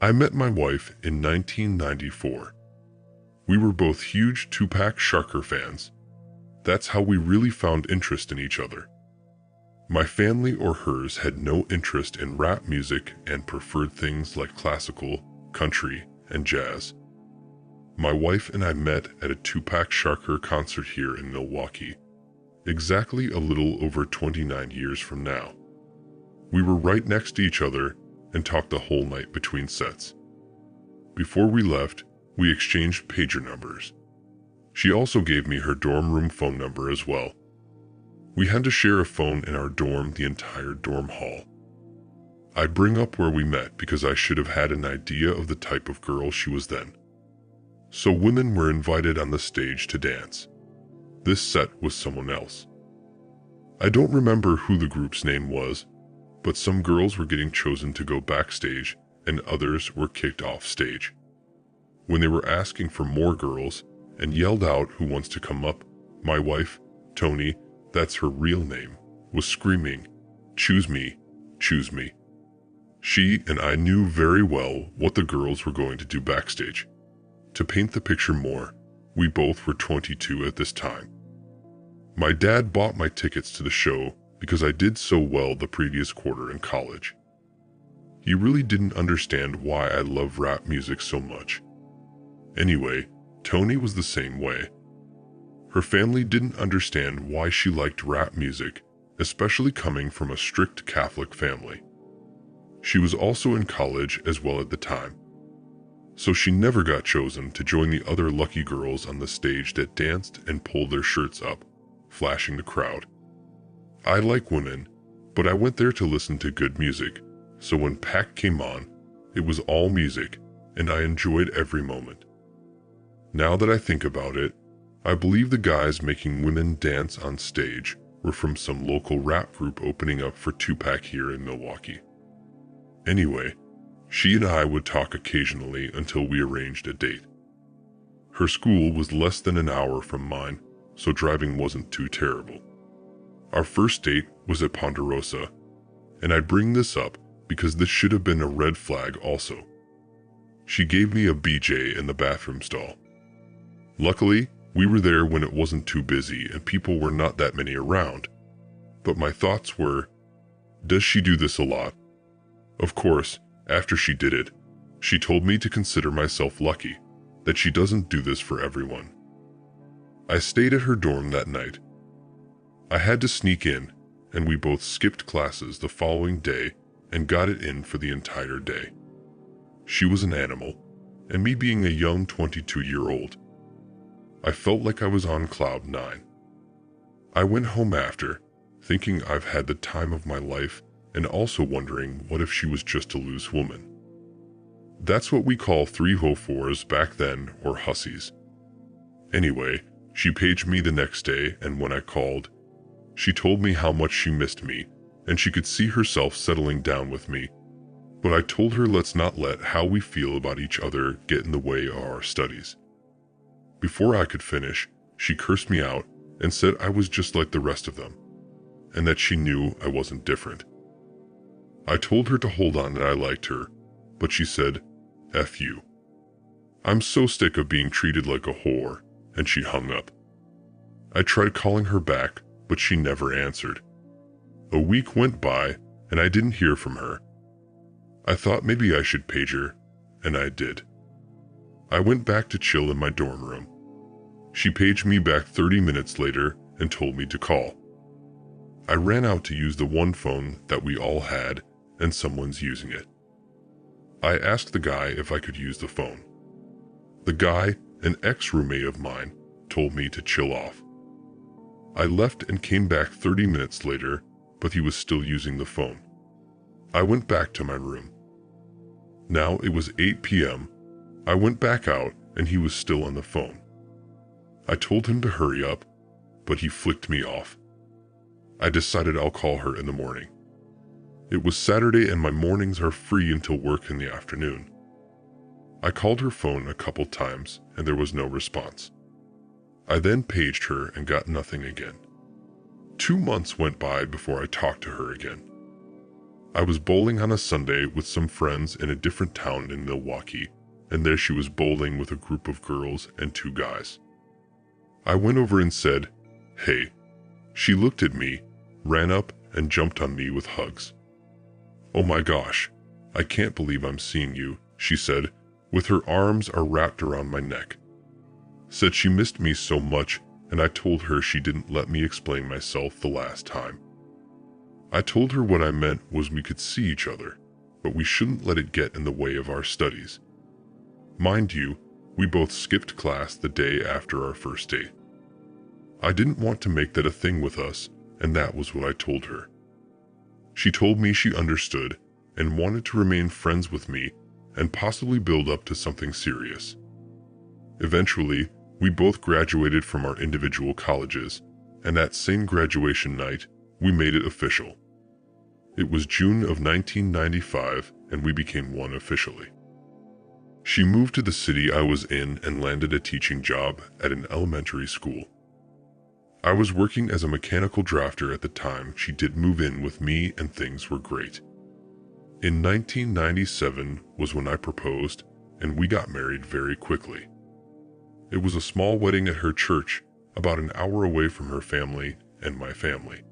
I met my wife in 1994. We were both huge Tupac Shakur fans. That's how we really found interest in each other. My family or hers had no interest in rap music and preferred things like classical, country, and jazz. My wife and I met at a Tupac Shakur concert here in Milwaukee, exactly a little over 29 years from now. We were right next to each other and talked the whole night between sets. Before we left, we exchanged pager numbers. She also gave me her dorm room phone number as well. We had to share a phone in our dorm, the entire dorm hall. I bring up where we met because I should have had an idea of the type of girl she was then. So women were invited on the stage to dance. This set was someone else. I don't remember who the group's name was, but some girls were getting chosen to go backstage and others were kicked off stage. When they were asking for more girls and yelled out who wants to come up, my wife, Tony, that's her real name, was screaming, "Choose me, choose me." She and I knew very well what the girls were going to do backstage. To paint the picture more, we both were 22 at this time. My dad bought my tickets to the show because I did so well the previous quarter in college. He really didn't understand why I love rap music so much. Anyway, Tony was the same way. Her family didn't understand why she liked rap music, especially coming from a strict Catholic family. She was also in college as well at the time. So she never got chosen to join the other lucky girls on the stage that danced and pulled their shirts up, flashing the crowd. I like women, but I went there to listen to good music, so when Pac came on, it was all music, and I enjoyed every moment. Now that I think about it, I believe the guys making women dance on stage were from some local rap group opening up for Tupac here in Milwaukee. Anyway, she and I would talk occasionally until we arranged a date. Her school was less than an hour from mine, so driving wasn't too terrible. Our first date was at Ponderosa, and I bring this up because this should have been a red flag also. She gave me a BJ in the bathroom stall. Luckily, we were there when it wasn't too busy and people were not that many around. But my thoughts were, does she do this a lot? Of course, after she did it, she told me to consider myself lucky, that she doesn't do this for everyone. I stayed at her dorm that night. I had to sneak in, and we both skipped classes the following day and got it in for the entire day. She was an animal, and me being a young 22-year-old, I felt like I was on cloud 9. I went home after, thinking I've had the time of my life and also wondering what if she was just a loose woman. That's what we call 304s back then, or hussies. Anyway, she paged me the next day, and when I called, she told me how much she missed me and she could see herself settling down with me. But I told her let's not let how we feel about each other get in the way of our studies. Before I could finish, she cursed me out and said I was just like the rest of them, and that she knew I wasn't different. I told her to hold on that I liked her, but she said, "F you. I'm so sick of being treated like a whore," and she hung up. I tried calling her back, but she never answered. A week went by, and I didn't hear from her. I thought maybe I should page her, and I did. I went back to chill in my dorm room. She paged me back 30 minutes later and told me to call. I ran out to use the one phone that we all had, and someone's using it. I asked the guy if I could use the phone. The guy, an ex-roommate of mine, told me to chill off. I left and came back 30 minutes later, but he was still using the phone. I went back to my room. Now it was 8 p.m. I went back out and he was still on the phone. I told him to hurry up, but he flicked me off. I decided I'll call her in the morning. It was Saturday and my mornings are free until work in the afternoon. I called her phone a couple times and there was no response. I then paged her and got nothing again. 2 months went by before I talked to her again. I was bowling on a Sunday with some friends in a different town in Milwaukee, and there she was bowling with a group of girls and two guys. I went over and said, "Hey." She looked at me, ran up, and jumped on me with hugs. "Oh my gosh, I can't believe I'm seeing you," she said, with her arms wrapped around my neck. Said she missed me so much, and I told her she didn't let me explain myself the last time. I told her what I meant was we could see each other, but we shouldn't let it get in the way of our studies. Mind you, we both skipped class the day after our first date. I didn't want to make that a thing with us, and that was what I told her. She told me she understood and wanted to remain friends with me and possibly build up to something serious. Eventually, we both graduated from our individual colleges, and that same graduation night, we made it official. It was June of 1995, and we became one officially. She moved to the city I was in and landed a teaching job at an elementary school. I was working as a mechanical drafter at the time she did move in with me, and things were great. In 1997 was when I proposed, and we got married very quickly. It was a small wedding at her church, about an hour away from her family and my family.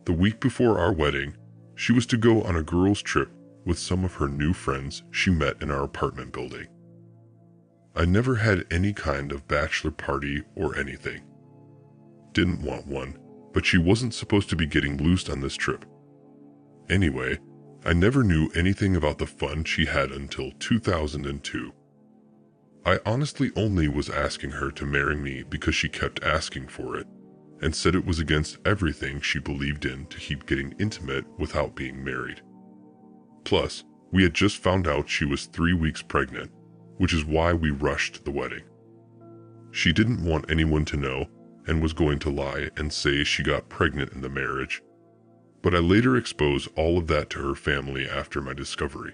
The week before our wedding, she was to go on a girls' trip with some of her new friends she met in our apartment building. I never had any kind of bachelor party or anything. Didn't want one, but she wasn't supposed to be getting loosed on this trip. Anyway, I never knew anything about the fun she had until 2002. I honestly only was asking her to marry me because she kept asking for it, and said it was against everything she believed in to keep getting intimate without being married. Plus, we had just found out she was 3 weeks pregnant, which is why we rushed the wedding. She didn't want anyone to know, and was going to lie and say she got pregnant in the marriage, but I later exposed all of that to her family after my discovery.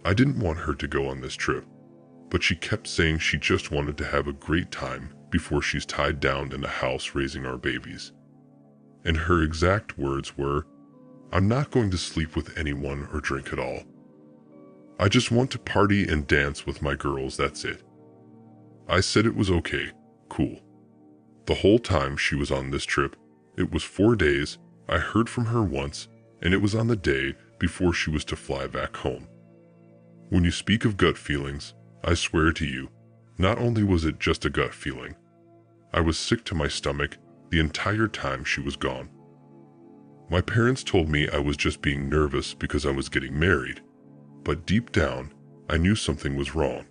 I didn't want her to go on this trip, but she kept saying she just wanted to have a great time before she's tied down in a house raising our babies. And her exact words were, "I'm not going to sleep with anyone or drink at all. I just want to party and dance with my girls, that's it." I said it was okay, cool. The whole time she was on this trip, it was 4 days, I heard from her once, and it was on the day before she was to fly back home. When you speak of gut feelings, I swear to you, not only was it just a gut feeling, I was sick to my stomach the entire time she was gone. My parents told me I was just being nervous because I was getting married, but deep down, I knew something was wrong.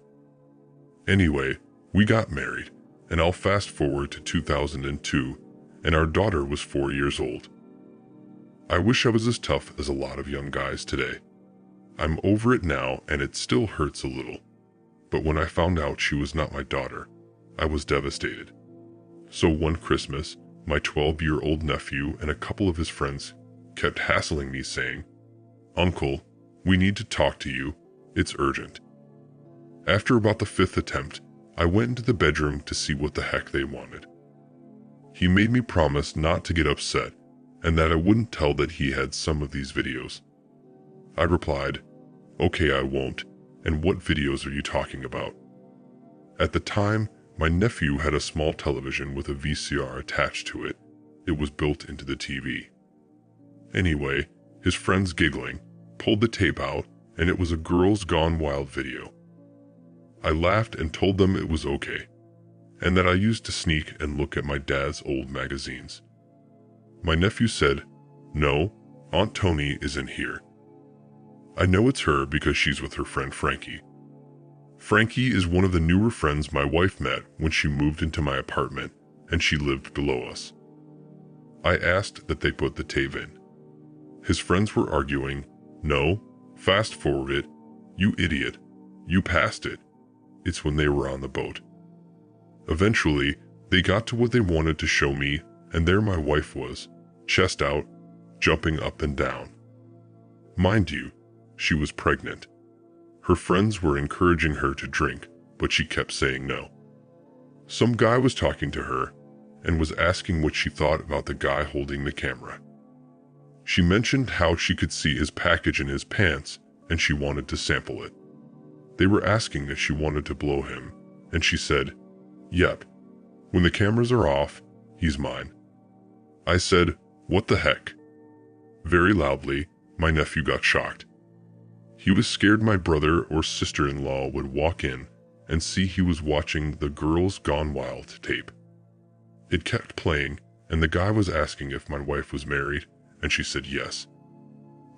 Anyway, we got married, and I'll fast forward to 2002, and our daughter was 4 years old. I wish I was as tough as a lot of young guys today. I'm over it now, and it still hurts a little. But when I found out she was not my daughter, I was devastated. So one Christmas, my 12-year-old nephew and a couple of his friends kept hassling me saying, "Uncle, we need to talk to you. It's urgent." After about the 5th attempt, I went into the bedroom to see what the heck they wanted. He made me promise not to get upset and that I wouldn't tell that he had some of these videos. I replied, "Okay, I won't. And what videos are you talking about?" At the time, my nephew had a small television with a VCR attached to it. It was built into the TV. Anyway, his friends giggling, pulled the tape out, and it was a Girls Gone Wild video. I laughed and told them it was okay, and that I used to sneak and look at my dad's old magazines. My nephew said, "No, Aunt Tony is in here. I know it's her because she's with her friend Frankie. Frankie is one of the newer friends my wife met when she moved into my apartment, and she lived below us." I asked that they put the tape in. His friends were arguing, "No, fast forward it, you idiot, you passed it." It's when they were on the boat. Eventually, they got to what they wanted to show me, and there my wife was, chest out, jumping up and down. Mind you, she was pregnant. Her friends were encouraging her to drink, but she kept saying no. Some guy was talking to her and was asking what she thought about the guy holding the camera. She mentioned how she could see his package in his pants and she wanted to sample it. They were asking if she wanted to blow him, and she said, "Yep. When the cameras are off, he's mine." I said, "What the heck?" Very loudly, my nephew got shocked. He was scared my brother or sister-in-law would walk in and see he was watching the Girls Gone Wild tape. It kept playing, and the guy was asking if my wife was married, and she said yes.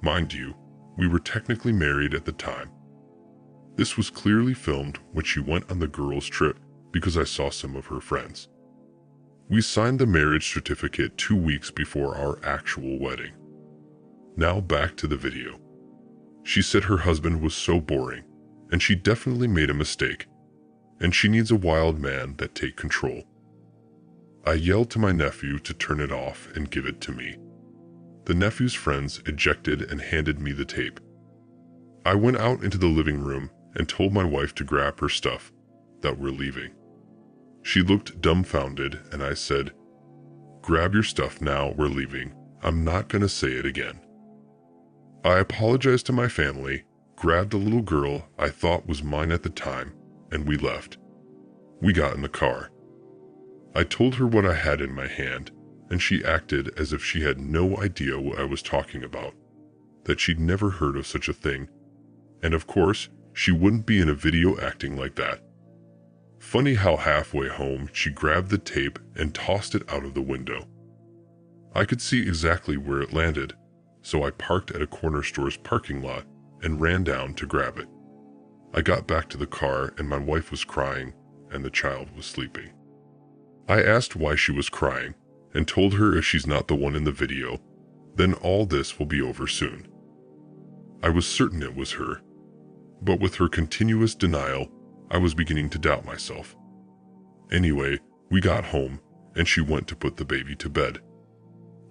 Mind you, we were technically married at the time. This was clearly filmed when she went on the girls' trip because I saw some of her friends. We signed the marriage certificate 2 weeks before our actual wedding. Now back to the video. She said her husband was so boring, and she definitely made a mistake, and she needs a wild man that take control. I yelled to my nephew to turn it off and give it to me. The nephew's friends ejected and handed me the tape. I went out into the living room and told my wife to grab her stuff, that we're leaving. She looked dumbfounded and I said, "Grab your stuff now, we're leaving. I'm not gonna say it again." I apologized to my family, grabbed the little girl I thought was mine at the time, and we left. We got in the car. I told her what I had in my hand, and she acted as if she had no idea what I was talking about, that she'd never heard of such a thing, and of course, she wouldn't be in a video acting like that. Funny how halfway home she grabbed the tape and tossed it out of the window. I could see exactly where it landed, so I parked at a corner store's parking lot and ran down to grab it. I got back to the car and my wife was crying and the child was sleeping. I asked why she was crying and told her if she's not the one in the video, then all this will be over soon. I was certain it was her, but with her continuous denial, I was beginning to doubt myself. Anyway, we got home and she went to put the baby to bed.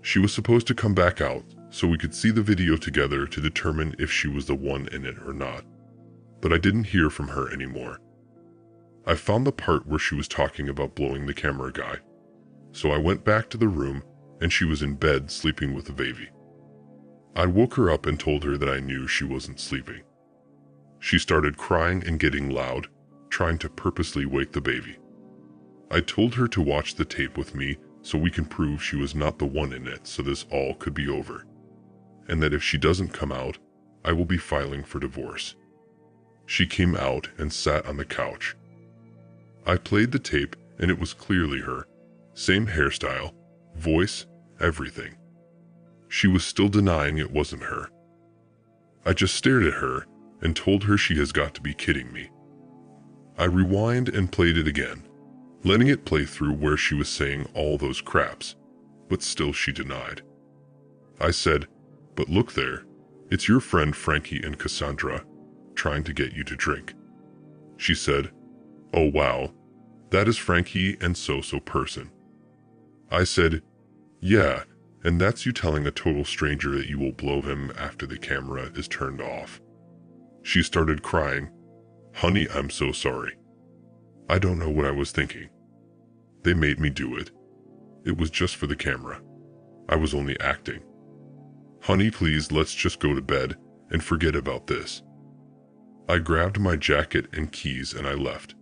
She was supposed to come back out so we could see the video together to determine if she was the one in it or not, but I didn't hear from her anymore. I found the part where she was talking about blowing the camera guy, so I went back to the room and she was in bed sleeping with the baby. I woke her up and told her that I knew she wasn't sleeping. She started crying and getting loud, trying to purposely wake the baby. I told her to watch the tape with me so we can prove she was not the one in it so this all could be over, and that if she doesn't come out, I will be filing for divorce. She came out and sat on the couch. I played the tape and it was clearly her. Same hairstyle, voice, everything. She was still denying it wasn't her. I just stared at her and told her she has got to be kidding me. I rewind and played it again, letting it play through where she was saying all those craps, but still she denied. I said, "But look there, it's your friend Frankie and Cassandra trying to get you to drink." She said, "Oh wow, that is Frankie and so-so person." I said, "Yeah, and that's you telling a total stranger that you will blow him after the camera is turned off." She started crying. "Honey, I'm so sorry. I don't know what I was thinking. They made me do it. It was just for the camera. I was only acting. Honey, please, let's just go to bed and forget about this." I grabbed my jacket and keys and I left.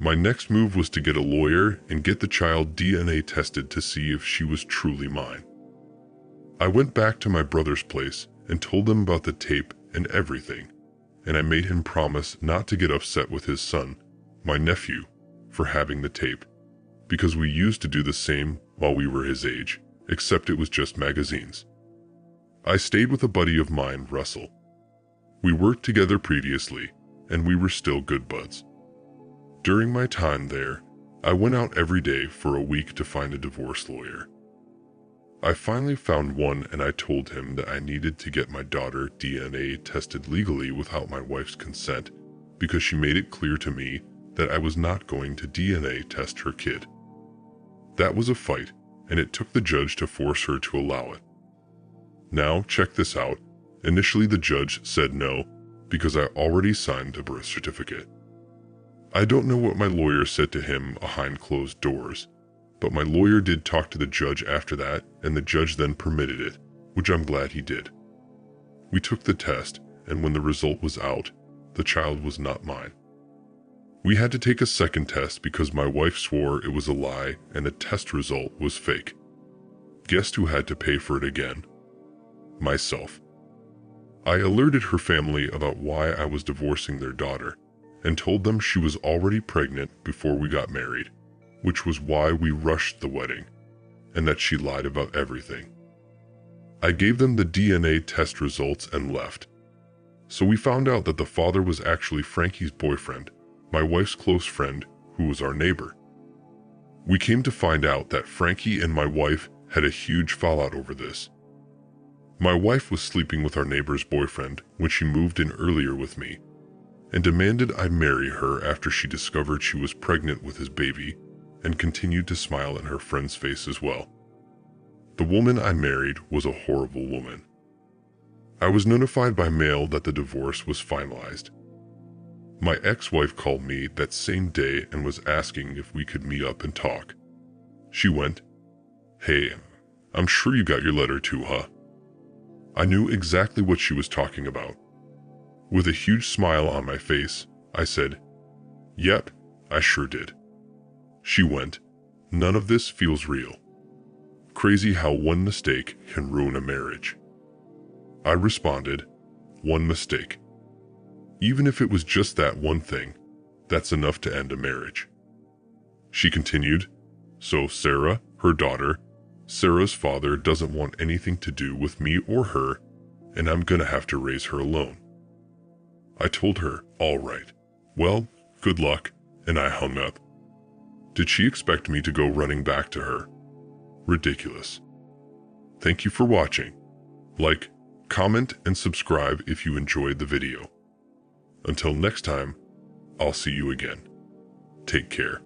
My next move was to get a lawyer and get the child DNA tested to see if she was truly mine. I went back to my brother's place and told them about the tape and everything, and I made him promise not to get upset with his son, my nephew, for having the tape, because we used to do the same while we were his age, except it was just magazines. I stayed with a buddy of mine, Russell. We worked together previously, and we were still good buds. During my time there, I went out every day for a week to find a divorce lawyer. I finally found one and I told him that I needed to get my daughter DNA tested legally without my wife's consent because she made it clear to me that I was not going to DNA test her kid. That was a fight, and it took the judge to force her to allow it. Now, check this out. Initially, the judge said no because I already signed a birth certificate. I don't know what my lawyer said to him behind closed doors, but my lawyer did talk to the judge after that, and the judge then permitted it, which I'm glad he did. We took the test, and when the result was out, the child was not mine. We had to take a second test because my wife swore it was a lie and the test result was fake. Guess who had to pay for it again? Myself. I alerted her family about why I was divorcing their daughter and told them she was already pregnant before we got married, which was why we rushed the wedding, and that she lied about everything. I gave them the DNA test results and left. So we found out that the father was actually Frankie's boyfriend, my wife's close friend, who was our neighbor. We came to find out that Frankie and my wife had a huge fallout over this. My wife was sleeping with our neighbor's boyfriend when she moved in earlier with me, and demanded I marry her after she discovered she was pregnant with his baby, and continued to smile in her friend's face as well. The woman I married was a horrible woman. I was notified by mail that the divorce was finalized. My ex-wife called me that same day and was asking if we could meet up and talk. She went, "Hey, I'm sure you got your letter too, huh?" I knew exactly what she was talking about. With a huge smile on my face, I said, "Yep, I sure did." She went, "None of this feels real. Crazy how one mistake can ruin a marriage." I responded, "One mistake. Even if it was just that one thing, that's enough to end a marriage." She continued, "So Sarah, her daughter, Sarah's father doesn't want anything to do with me or her, and I'm gonna have to raise her alone." I told her, "All right. Well, good luck," and I hung up. Did she expect me to go running back to her? Ridiculous. Thank you for watching. Like, comment, and subscribe if you enjoyed the video. Until next time, I'll see you again. Take care.